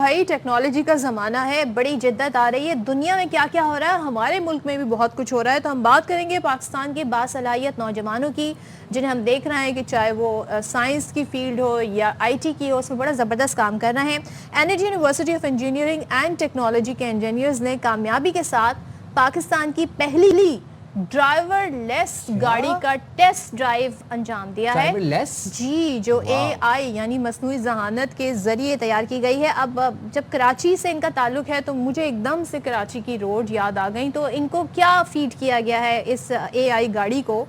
بھائی ٹیکنالوجی کا زمانہ ہے, بڑی جدت آ رہی ہے, دنیا میں کیا کیا ہو رہا ہے, ہمارے ملک میں بھی بہت کچھ ہو رہا ہے. تو ہم بات کریں گے پاکستان کے باصلاحیت نوجوانوں کی, جنہیں ہم دیکھ رہے ہیں کہ چاہے وہ سائنس کی فیلڈ ہو یا آئی ٹی کی ہو, اس میں بڑا زبردست کام کر رہے ہیں. N A G university of engineering and technology کے انجینئرز نے کامیابی کے ساتھ پاکستان کی پہلی ڈرائیور لیس گاڑی کا ٹیسٹ ڈرائیو انجام دیا ہے. جی, جو اے آئی یعنی مصنوعی ذہانت کے ذریعے تیار کی گئی ہے. اب جب کراچی سے ان کا تعلق ہے تو مجھے ایک دم سے کراچی کی روڈ یاد آ گئی. تو ان کو کیا فیڈ کیا گیا ہے اس اے آئی گاڑی کو,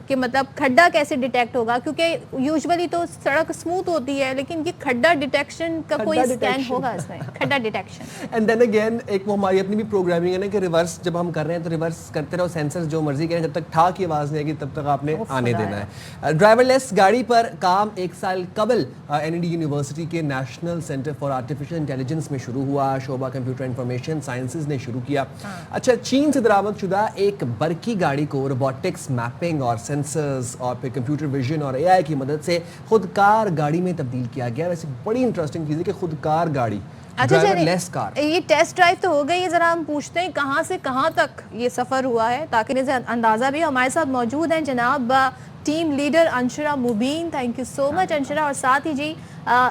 کہ مطلب کھڈا کیسے ڈیٹیکٹ ہوگا, کیونکہ یوزولی تو سڑک اسموتھ ہوتی ہے, لیکن یہ کھڈا ڈیٹیکشن کا کوئی اسکین ہوگا اس میں, کھڈا ڈیٹیکشن. اینڈ دین اگین ایک وہ ہماری اپنی بھی پروگرامنگ ہے نا کہ ریورس جب ہم کر رہے ہیں تو ریورس کرتے رہو, سینسرز جو مرضی کریں, جب تک ٹھا کی آواز نہیں آئے گی تب تک آپ نے آنے دینا ہے. ڈرائیور لیس گاڑی پر کام ایک سال قبل این اے ڈی یونیورسٹی کے national centre for artificial intelligence میں شروع ہوا. شعبہ کمپیوٹر انفارمیشن سائنسز نے شروع کیا. اچھا, چین سے درآمد شدہ ایک برقی گاڑی کو روبوٹکس, میپنگ اور سینسرز اور پھر کمپیوٹر ویژن اور اے آئی کی مدد سے خودکار گاڑی میں تبدیل کیا گیا. ویسے بڑی انٹرسٹنگ چیز ہے کہ خودکار گاڑی, ڈرائیور لیس کار. یہ ٹیسٹ ڈرائیو تو ہو گئی ہے, ذرا ہم پوچھتے ہیں کہاں سے کہاں تک یہ سفر ہوا ہے تاکہ اسے اندازہ بھی. ہمارے ساتھ موجود ہیں جناب team leader Inshra Mubeen, thank you so much Inshra, اور ساتھ ہی جی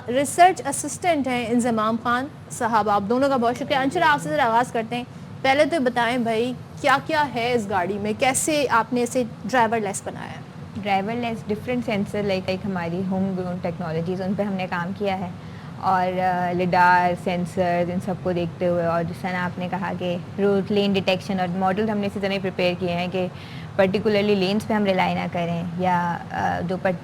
ریسرچ اسسٹنٹ ہیں انضمام خان صاحب. آپ دونوں کا بہت شکریہ. انشرا, آپ سے ذرا آغاز کرتے ہیں. پہلے تو بتائیں بھائی کیا کیا ہے اس گاڑی میں, کیسے آپ نے اسے ڈرائیور لیس بنایا؟ ڈرائیور لیس ڈفرینٹ سینسر لائک ہماری ہوم گرون ٹیکنالوجیز, ان پہ ہم نے کام کیا ہے, اور لیڈار سینسرز ان سب کو دیکھتے ہوئے, اور جس طرح آپ نے کہا کہ روٹ لین ڈیٹیکشن اور ماڈل ہم نے اسی طرح پریپیئر کیے ہیں کہ پرٹیکولرلی لینس پہ ہم ریلائی نہ کریں, یا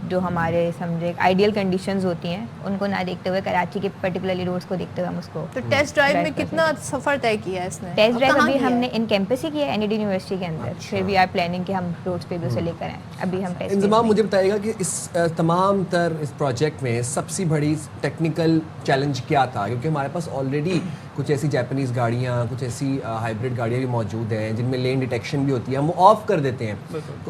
جو ہمارے سمجھے آئیڈیل کنڈیشنز ہوتی ہیں ان کو نہ دیکھتے ہوئے, کراچی کے پرٹیکولرلی روڈس کو دیکھتے ہوئے ہم اس کو. تو ٹیسٹ ڈرائیو میں کتنا سفر طے کیا ہے اس نے؟ ٹیسٹ ڈرائیو ابھی ہم نے ان کیمپس ہی کیا ہے, این اے ڈی یونیورسٹی کے اندر. پھر وی آر پلاننگ کہ ہم روڈس پہ بھی اسے لے کر آئیں. ابھی ہم ٹیسٹ. انضمام, مجھے بتائیے گا کہ اس تمام تر اس پروجیکٹ میں سب سے بڑی ٹیکنیکل چیلنج کیا تھا, کیونکہ ہمارے پاس آلریڈی کچھ ایسی جاپنیز گاڑیاں, کچھ ایسی ہائبرڈ گاڑیاں بھی موجود ہیں جن میں لین ڈیٹیکشن بھی ہوتی ہے, ہم وہ آف کر دیتے ہیں,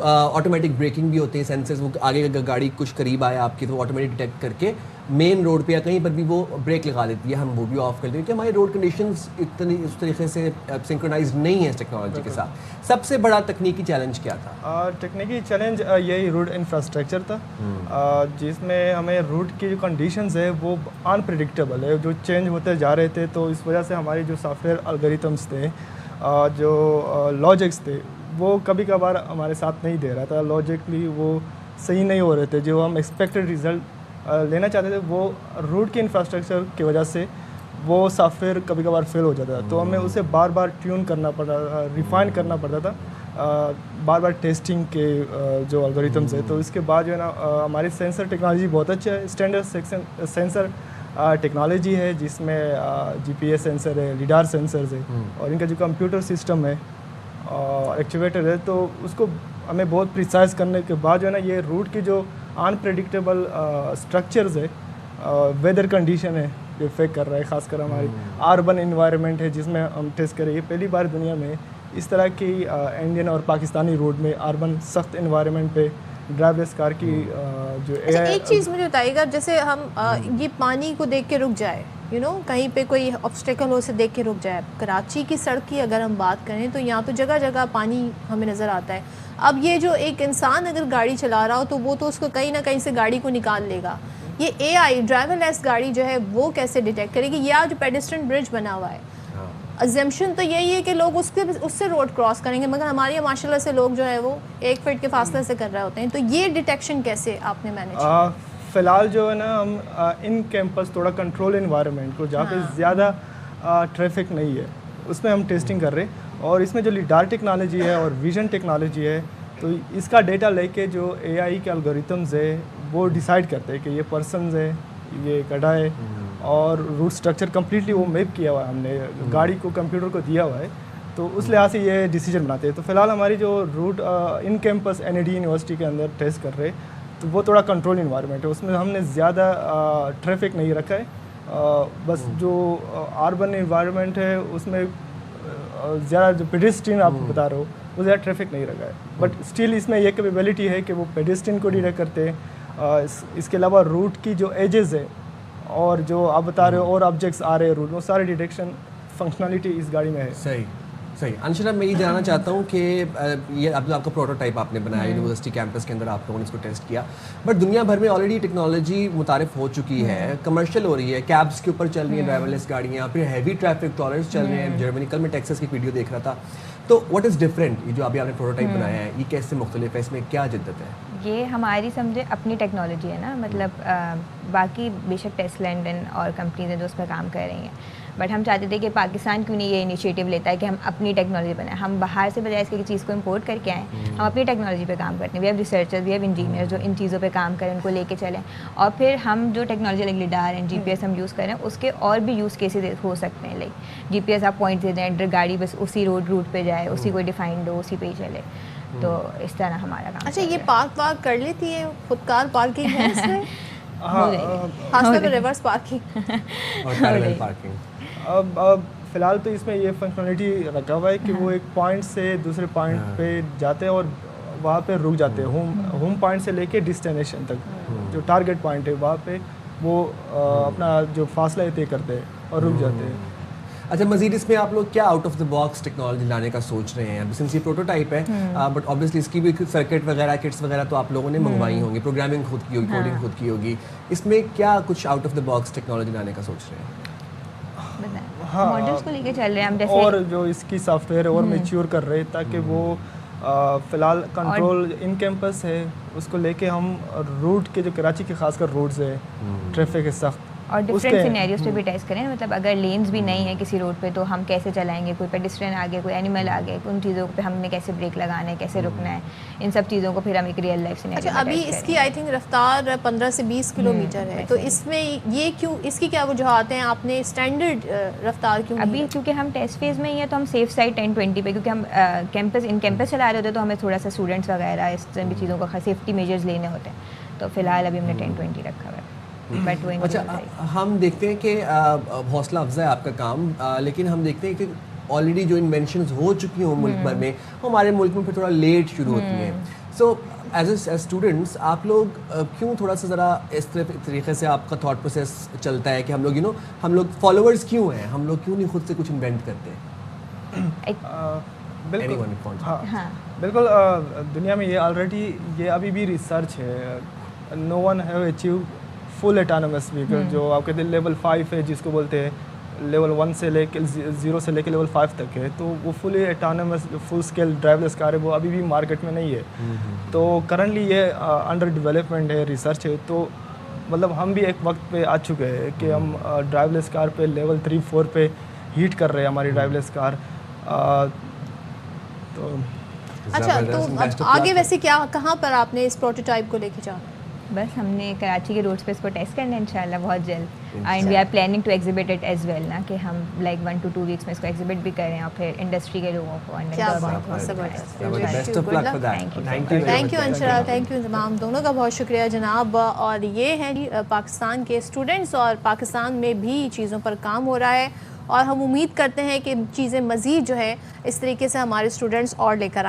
آٹومیٹک بریکنگ بھی ہوتے ہیں سینسرز, وہ آگے گاڑی کچھ قریب آیا آپ کی تو آٹومیٹک ڈیٹیکٹ کر کے مین روڈ پہ یا کہیں پر بھی وہ بریک لگا دیتی ہے, ہم وہ بھی آف کر دیتے ہیں, کیونکہ ہماری روڈ کنڈیشنز اتنی اس طریقے سے سنکرونائز نہیں ہیں اس ٹیکنالوجی کے ساتھ. سب سے بڑا تکنیکی چیلنج کیا تھا؟ ٹیکنیکی چیلنج یہی روڈ انفراسٹرکچر تھا, جس میں ہمیں روڈ کی جو کنڈیشنز ہے وہ انپریڈکٹیبل ہے, جو چینج ہوتے جا رہے تھے. تو اس وجہ سے ہماری جو سافٹ ویئر الگوریتھمس تھے, جو لاجکس تھے, وہ کبھی کبھار ہمارے ساتھ نہیں دے رہا تھا. لاجکلی وہ صحیح نہیں ہو رہے تھے, جو ہم ایکسپیکٹڈ ریزلٹ لینا چاہتے تھے وہ روڈ کی انفراسٹرکچر کی وجہ سے وہ سافٹ ویئر کبھی کبھار فیل ہو جاتا تھا. تو ہمیں اسے بار بار ٹیون کرنا پڑتا تھا, ریفائن کرنا پڑتا تھا, بار بار ٹیسٹنگ کے جو الگوریتھمس ہے. تو اس کے بعد جو ہے نا ہماری سینسر ٹیکنالوجی بہت اچھا ہے, اسٹینڈرڈ سینسر ٹیکنالوجی ہے, جس میں جی پی ایس سینسر ہے, لیڈار سینسرز ہے, اور ان کا جو کمپیوٹر سسٹم ہے اور ایکچویٹر ہے. تو اس کو ہمیں بہت پریسائز کرنے کے بعد جو ہے نا یہ روٹ کی جو انپریڈکٹیبل اسٹرکچرز ہے, ویدر کنڈیشن ہے جو افیکٹ کر رہا ہے, خاص کر ہماری اربن انوائرمنٹ ہے جس میں ہم ٹیسٹ کریں. یہ پہلی بار دنیا میں اس طرح کی انڈین اور پاکستانی روڈ میں اربن سخت انوائرمنٹ پہ ڈرائیو لیس کار کی جو ایک چیز مجھے بتائیے گا, جیسے ہم یہ پانی کو دیکھ کے رک جائے, کہیں پہ کوئی آبسٹیکل ہو اسے دیکھ کے رک جائے. کراچی کی سڑک کی اگر ہم بات کریں تو یہاں تو جگہ جگہ پانی ہمیں نظر آتا ہے. اب یہ جو ایک انسان اگر گاڑی چلا رہا ہو تو وہ تو اس کو کہیں نہ کہیں سے گاڑی کو نکال لے گا. یہ اے آئی ڈرائیور لیس گاڑی جو ہے وہ کیسے ڈیٹیکٹ کرے گی؟ یا جو پیڈسٹرین برج بنا ہوا ہے, ازمپشن تو یہی ہے کہ لوگ اس سے روڈ کراس کریں گے, مگر ہمارے یہاں ماشاء اللہ سے لوگ جو ہے وہ 1 فٹ کے فاصلے سے کر رہے ہوتے ہیں. تو یہ ڈیٹیکشن کیسے آپ نے مینیج کیا؟ فی الحال جو ہے نا ہم ان کیمپس تھوڑا کنٹرول انوائرمنٹ کو, جہاں پہ زیادہ ٹریفک نہیں ہے, اس میں ہم ٹیسٹنگ کر رہے ہیں. اور اس میں جو لیڈار ٹیکنالوجی ہے اور ویژن ٹیکنالوجی ہے, تو اس کا ڈیٹا لے کے جو اے آئی کے الگوریتھمز ہے وہ ڈیسائیڈ کرتے ہیں کہ یہ پرسنز ہے, یہ گڈھا ہے, اور روٹ اسٹرکچر کمپلیٹلی وہ میپ کیا ہوا ہے, ہم نے گاڑی کو کمپیوٹر کو دیا ہوا ہے. تو اس لحاظ سے یہ ڈیسیجن بناتے ہیں. تو فی الحال ہماری جو روٹ ان کیمپس این اے ڈی یونیورسٹی کے اندر ٹیسٹ کر رہے, تو وہ تھوڑا کنٹرول انوائرمنٹ ہے, اس میں ہم نے زیادہ ٹریفک نہیں رکھا ہے. بس جو اربن انوائرمنٹ ہے اس میں زیادہ جو پیڈسٹرین آپ بتا رہے ہو وہ زیادہ ٹریفک نہیں رکھا ہے. بٹ اسٹل اس میں یہ کیپیبلٹی ہے کہ وہ پیڈسٹرین کو ڈیٹیکٹ کرتے ہیں. اس کے علاوہ روٹ کی جو ایجز ہے اور جو آپ بتا رہے ہو اور آبجیکٹس آ رہے ہیں روڈ، وہ سارے ڈیٹیکشن فنکشنالٹی اس گاڑی میں ہے. صحیح. انشرا میں یہ جاننا چاہتا ہوں کہ یہ اب آپ کا پروٹوٹائپ آپ نے بنایا یونیورسٹی کیمپس کے اندر، آپ لوگوں نے اس کو ٹیسٹ کیا، بٹ دنیا بھر میں آلریڈی ٹیکنالوجی متعارف ہو چکی ہے، کمرشل ہو رہی ہے، کیبس کے اوپر چل رہی ہیں ڈرائیور لیس گاڑیاں، پھر ہیوی ٹریفک ٹرالرز چل رہے ہیں. جرمنی کل میں ٹیکساس کی ویڈیو دیکھ رہا تھا. تو واٹ از ڈفرینٹ، یہ جو ابھی آپ نے پروٹوٹائپ بنایا ہے یہ کیسے مختلف ہے، اس میں کیا جدت ہے؟ یہ ہماری سمجھے اپنی ٹیکنالوجی ہے نا، مطلب باقی بے شک ٹیسٹ لینڈن اور کمپنیز ہیں جو اس پہ کام کر رہی ہیں، بٹ ہم چاہتے تھے کہ پاکستان کیوں نہیں یہ انیشیٹو لیتا ہے کہ ہم اپنی ٹیکنالوجی بنائیں. ہم باہر سے بجائے اس کی چیز کو امپورٹ کر کے آئیں، ہم اپنی ٹیکنالوجی پہ کام کرتے ہیں. We have researchers, we have engineer جو ان چیزوں پہ کام کریں، ان کو لے کے چلیں، اور پھر ہم جو technology like lidar and G P S ہم یوز کریں اس کے اور بھی یوز کیسز ہو سکتے ہیں. لائک جی پی ایس آپ پوائنٹ دے دیں، گاڑی بس اسی روٹ پہ جائے، اسی کو ڈیفائنڈ ہو، اسی پہ ہی چلے. تو اس طرح ہمارا کام. اچھا، یہ پارک واک کر لیتی ہے، خود کار پارکنگ ہے اس میں؟ ہاں، خاص طور پہ ریورس پارکنگ اور پیرالل پارکنگ. اب فی الحال تو اس میں یہ فنکشنالٹی رکھا ہوا ہے کہ وہ ایک پوائنٹ سے دوسرے پوائنٹ پہ جاتے ہیں اور وہاں پہ رک جاتے ہیں. ہوم پوائنٹ سے لے کے ڈسٹینیشن تک جو ٹارگیٹ پوائنٹ ہے وہاں پہ وہ اپنا جو فاصلہ ہے طے کرتے ہیں اور رک جاتے ہیں. اچھا، مزید اس میں آپ لوگ کیا out of the box technology لانے کا سوچ رہے ہیں؟ سنس یہ پروٹوٹائپ ہے، بٹ آبویسلی اس کی بھی سرکٹ وغیرہ کٹس وغیرہ تو آپ لوگوں نے منگوائی ہوں گی، پروگرامنگ خود کی ہوگی، کوڈنگ خود کی ہوگی. اس میں کیا کچھ out of the box technology لانے کا سوچ رہے ہیں؟ ماڈلس کو لے کے چل رہے ہیں ہم، جیسے اور جو اس کی سافٹ ویئر اور میچیور کر رہے تاکہ وہ فی الحال کنٹرول ان کیمپس ہے اس کو لے کے ہم روٹ کے جو کراچی کے خاص کر روڈز ہے ٹریفک ہے سخت، اور ڈفرینٹ سینیریوز پہ بھی ٹیسٹ کریں. مطلب اگر لینز بھی نہیں ہیں کسی روڈ پہ تو ہم کیسے چلائیں گے، کوئی پیڈسٹرین آ گیا، کوئی اینیمل آ گیا، ان چیزوں پہ ہم نے کیسے بریک لگانا ہے، کیسے رکنا ہے، ان سب چیزوں کو پھر ہم ایک ریئل لائف سینیریو. اچھا، ابھی اس کی آئی تھنک رفتار 15 سے 20 کلومیٹر ہے، تو اس میں یہ کیوں، اس کی کیا وجوہات ہیں؟ آپ نے اسٹینڈرڈ رفتار کیوں ابھی کیونکہ ہم ٹیسٹ فیز میں ہی ہیں تو ہم سیف سائڈ 10-20 پہ، کیونکہ ہم کیمپس چلا رہے ہوتے تو ہمیں تھوڑا سا اسٹوڈنٹس وغیرہ اس طرح کی چیزوں کا سیفٹی میجرز لینے ہوتے ہیں، تو فی الحال ابھی ہم نے 10-20 رکھا ہوا ہے. بٹ وہ اچھا، ہم دیکھتے ہیں کہ حوصلہ افزا ہے آپ کا کام، لیکن ہم دیکھتے ہیں کہ آلریڈی جو انوینشنز ہو چکی ہیں ملک بھر میں، ہمارے ملک میں پھر تھوڑا لیٹ شروع ہوتی ہیں. سو ایز اسٹوڈنٹس آپ لوگ کیوں تھوڑا سا ذرا اس طریقے سے آپ کا تھاٹ پروسیس چلتا ہے کہ ہم لوگ ہم لوگ فالوورز کیوں ہیں، ہم لوگ کیوں نہیں خود سے کچھ انوینٹ کرتے؟ بالکل دنیا میں یہ آلریڈی یہ ابھی بھی ریسرچ ہے. No one have achieve full autonomous vehicle جو آپ کہتے ہیں لیول 5 ہے، جس کو بولتے ہیں لیول 1 سے لے کے 0 سے لے کے لیول 5 تک ہے. تو وہ فلی اٹانومس فل اسکیل ڈرائیو لیس کار ہے، وہ ابھی بھی مارکیٹ میں نہیں ہے. تو کرنٹلی یہ انڈر ڈیولپمنٹ ہے، ریسرچ ہے. تو مطلب ہم بھی ایک وقت پہ آ چکے ہیں کہ ہم ڈرائیو لیس کار پہ لیول 3-4 پہ ہیٹ کر رہے ہیں ہماری ڈرائیو لیس کار. تو اچھا، تو آگے ویسے کیا، کہاں پر آپ نے اس پروٹوٹائپ کو لے کے جانا؟ بس ہم نے کراچی کے روڈس پہ اس کو ٹیسٹ کرنا ہے انشاءاللہ بہت جلد. And we are planning to exhibit it as well نا، کہ ہم لائک 1 to 2 weeks میں اس کو ایگزیبٹ بھی کریں اور پھر انڈسٹری کے لوگوں کو. تھینک یو انشرا، تھینک یو انضمام، دونوں کا بہت شکریہ جناب. اور یہ ہیں پاکستان کے اسٹوڈنٹس، اور پاکستان میں بھی چیزوں پر کام ہو رہا ہے، اور ہم امید کرتے ہیں کہ چیزیں مزید جو ہے اس طریقے سے ہمارے اسٹوڈنٹس اور لے کر آئیں.